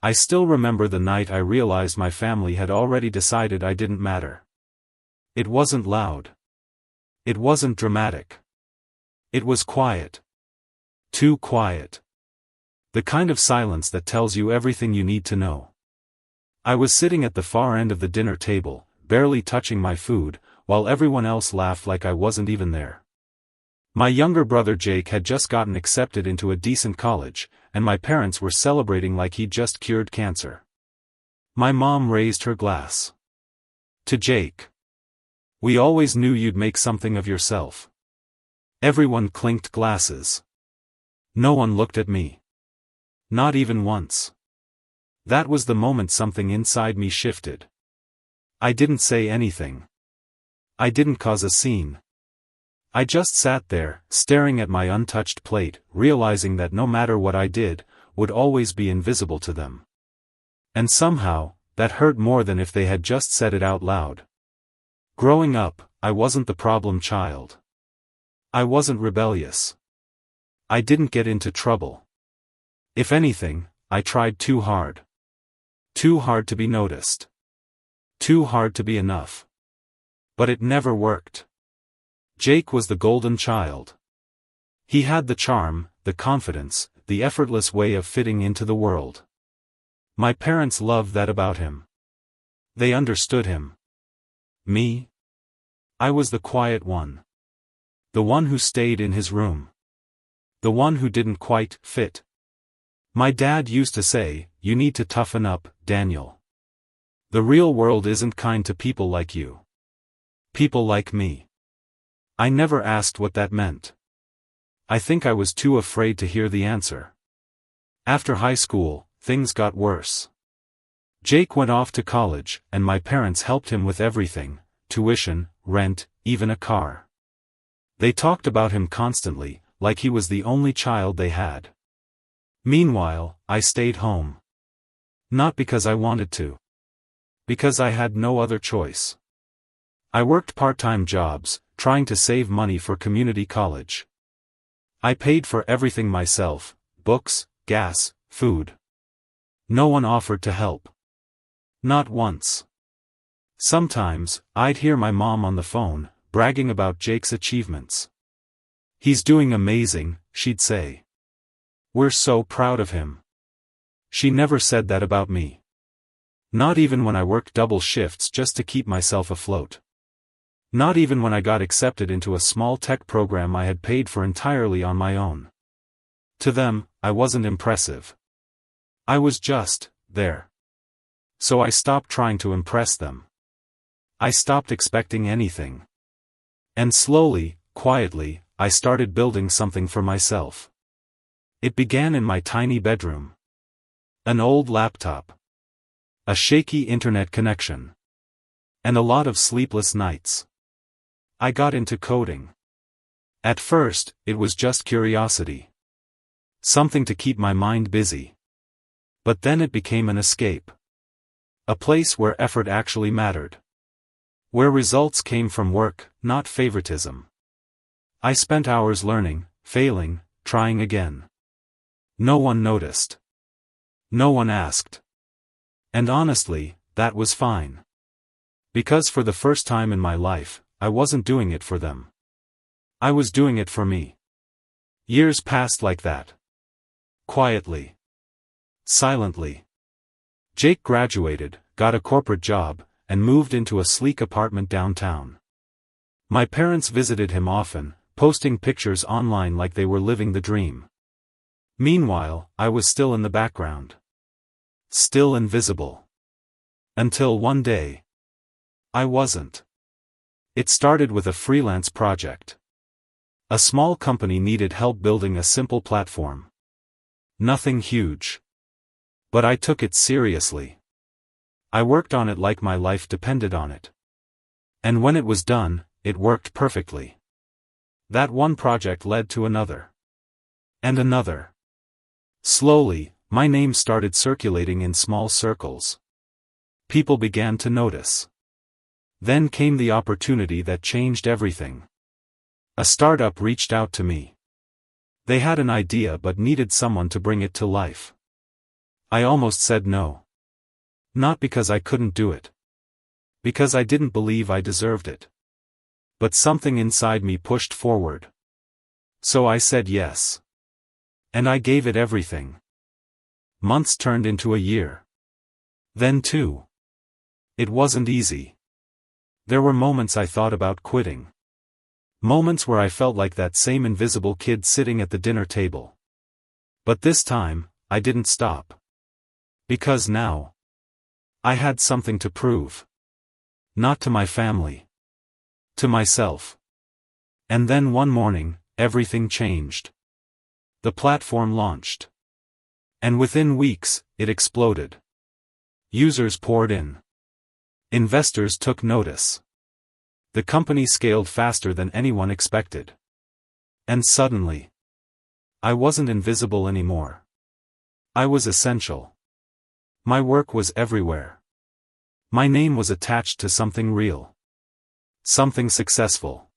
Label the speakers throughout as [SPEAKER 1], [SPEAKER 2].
[SPEAKER 1] I still remember the night I realized my family had already decided I didn't matter. It wasn't loud. It wasn't dramatic. It was quiet. Too quiet. The kind of silence that tells you everything you need to know. I was sitting at the far end of the dinner table, barely touching my food, while everyone else laughed like I wasn't even there. My younger brother Jake had just gotten accepted into a decent college, and my parents were celebrating like he'd just cured cancer. My mom raised her glass. To Jake. We always knew you'd make something of yourself. Everyone clinked glasses. No one looked at me. Not even once. That was the moment something inside me shifted. I didn't say anything. I didn't cause a scene. I just sat there, staring at my untouched plate, realizing that no matter what I did, would always be invisible to them. And somehow, that hurt more than if they had just said it out loud. Growing up, I wasn't the problem child. I wasn't rebellious. I didn't get into trouble. If anything, I tried too hard. Too hard to be noticed. Too hard to be enough. But it never worked. Jake was the golden child. He had the charm, the confidence, the effortless way of fitting into the world. My parents loved that about him. They understood him. Me? I was the quiet one. The one who stayed in his room. The one who didn't quite fit. My dad used to say, "You need to toughen up, Daniel. The real world isn't kind to people like you. People like me." I never asked what that meant. I think I was too afraid to hear the answer. After high school, things got worse. Jake went off to college, and my parents helped him with everything: tuition, rent, even a car. They talked about him constantly, like he was the only child they had. Meanwhile, I stayed home. Not because I wanted to. Because I had no other choice. I worked part-time jobs, trying to save money for community college. I paid for everything myself: books, gas, food. No one offered to help. Not once. Sometimes, I'd hear my mom on the phone, bragging about Jake's achievements. "He's doing amazing," she'd say. "We're so proud of him." She never said that about me. Not even when I worked double shifts just to keep myself afloat. Not even when I got accepted into a small tech program I had paid for entirely on my own. To them, I wasn't impressive. I was just there. So I stopped trying to impress them. I stopped expecting anything. And slowly, quietly, I started building something for myself. It began in my tiny bedroom. An old laptop. A shaky internet connection. And a lot of sleepless nights. I got into coding. At first, it was just curiosity. Something to keep my mind busy. But then it became an escape. A place where effort actually mattered. Where results came from work, not favoritism. I spent hours learning, failing, trying again. No one noticed. No one asked. And honestly, that was fine. Because for the first time in my life, I wasn't doing it for them. I was doing it for me. Years passed like that. Quietly. Silently. Jake graduated, got a corporate job, and moved into a sleek apartment downtown. My parents visited him often, posting pictures online like they were living the dream. Meanwhile, I was still in the background. Still invisible. Until one day. I wasn't. It started with a freelance project. A small company needed help building a simple platform. Nothing huge. But I took it seriously. I worked on it like my life depended on it. And when it was done, it worked perfectly. That one project led to another. And another. Slowly, my name started circulating in small circles. People began to notice. Then came the opportunity that changed everything. A startup reached out to me. They had an idea but needed someone to bring it to life. I almost said no. Not because I couldn't do it. Because I didn't believe I deserved it. But something inside me pushed forward. So I said yes. And I gave it everything. Months turned into a year. Then 2. It wasn't easy. There were moments I thought about quitting. Moments where I felt like that same invisible kid sitting at the dinner table. But this time, I didn't stop. Because now, I had something to prove. Not to my family. To myself. And then one morning, everything changed. The platform launched. And within weeks, it exploded. Users poured in. Investors took notice. The company scaled faster than anyone expected. And suddenly, I wasn't invisible anymore. I was essential. My work was everywhere. My name was attached to something real. Something successful.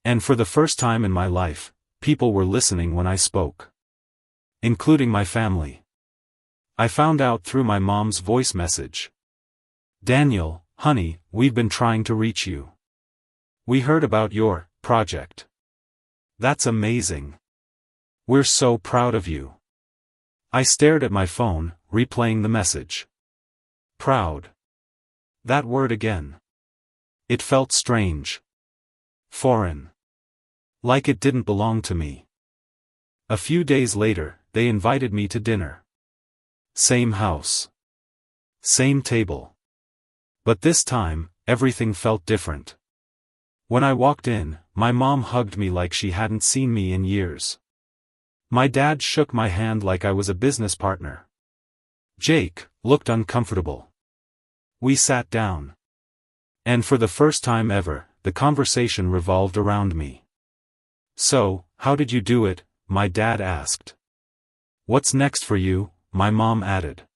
[SPEAKER 1] And for the first time in my life, people were listening when I spoke. Including my family. I found out through my mom's voice message. "Daniel, honey, we've been trying to reach you. We heard about your project. That's amazing. We're so proud of you." I stared at my phone, replaying the message. Proud. That word again. It felt strange. Foreign. Like it didn't belong to me. A few days later, they invited me to dinner. Same house. Same table. But this time, everything felt different. When I walked in, my mom hugged me like she hadn't seen me in years. My dad shook my hand like I was a business partner. Jake looked uncomfortable. We sat down. And for the first time ever, the conversation revolved around me. "So, how did you do it?" my dad asked. "What's next for you?" my mom added.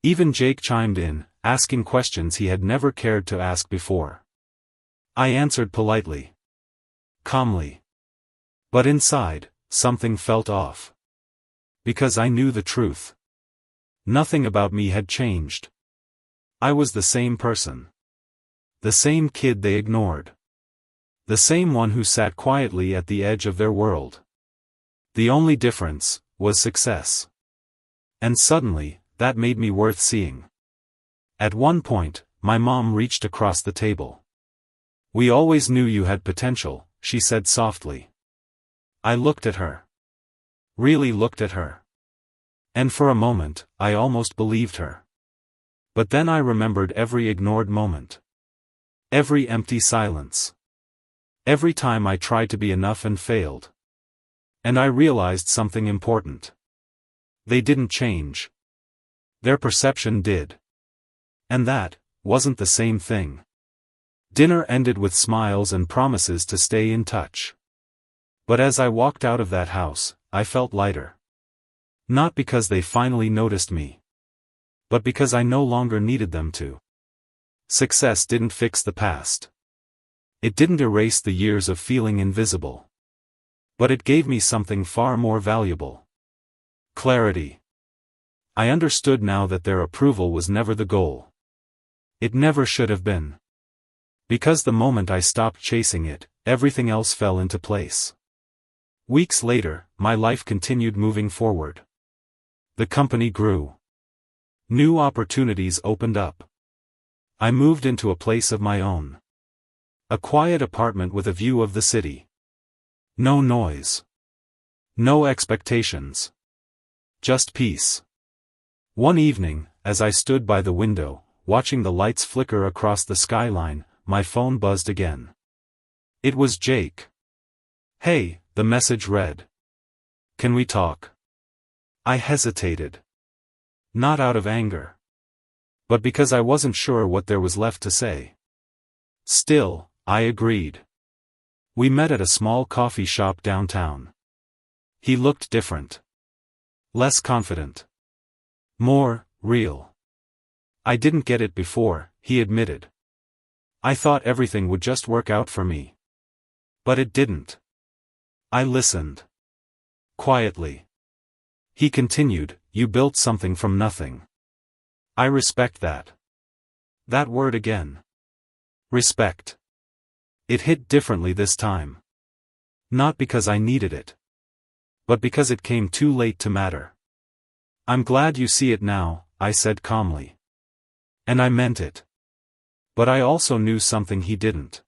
[SPEAKER 1] Even Jake chimed in, asking questions he had never cared to ask before. I answered politely. Calmly. But inside, something felt off. Because I knew the truth. Nothing about me had changed. I was the same person. The same kid they ignored. The same one who sat quietly at the edge of their world. The only difference was success. And suddenly, that made me worth seeing. At one point, my mom reached across the table. "We always knew you had potential," she said softly. I looked at her. Really looked at her. And for a moment, I almost believed her. But then I remembered every ignored moment. Every empty silence. Every time I tried to be enough and failed. And I realized something important. They didn't change. Their perception did. And that wasn't the same thing. Dinner ended with smiles and promises to stay in touch. But as I walked out of that house, I felt lighter. Not because they finally noticed me. But because I no longer needed them to. Success didn't fix the past. It didn't erase the years of feeling invisible. But it gave me something far more valuable. Clarity. I understood now that their approval was never the goal. It never should have been. Because the moment I stopped chasing it, everything else fell into place. Weeks later, my life continued moving forward. The company grew. New opportunities opened up. I moved into a place of my own. A quiet apartment with a view of the city. No noise. No expectations. Just peace. One evening, as I stood by the window, watching the lights flicker across the skyline, my phone buzzed again. It was Jake. "Hey," the message read. "Can we talk?" I hesitated. Not out of anger. But because I wasn't sure what there was left to say. Still, I agreed. We met at a small coffee shop downtown. He looked different. Less confident. More real. "I didn't get it before," he admitted. "I thought everything would just work out for me. But it didn't." I listened. Quietly. He continued, you built something from nothing. I respect that. That word again. Respect. It hit differently this time. Not because I needed it, but because it came too late to matter. I'm glad you see it now, I said calmly. And I meant it. But I also knew something he didn't.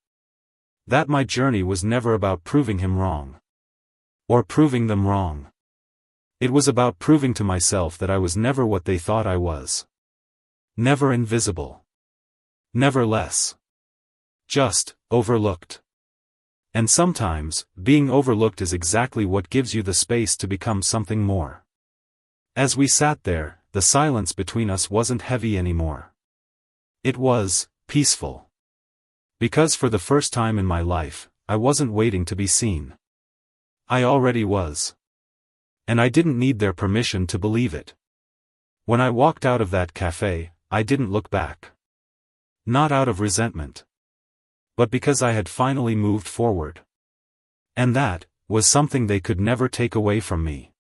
[SPEAKER 1] That my journey was never about proving him wrong. Or proving them wrong. It was about proving to myself that I was never what they thought I was. Never invisible. Never less. Just, overlooked. And sometimes, being overlooked is exactly what gives you the space to become something more. As we sat there, the silence between us wasn't heavy anymore. It was peaceful. Because for the first time in my life, I wasn't waiting to be seen. I already was. And I didn't need their permission to believe it. When I walked out of that cafe, I didn't look back. Not out of resentment. But because I had finally moved forward. And that was something they could never take away from me.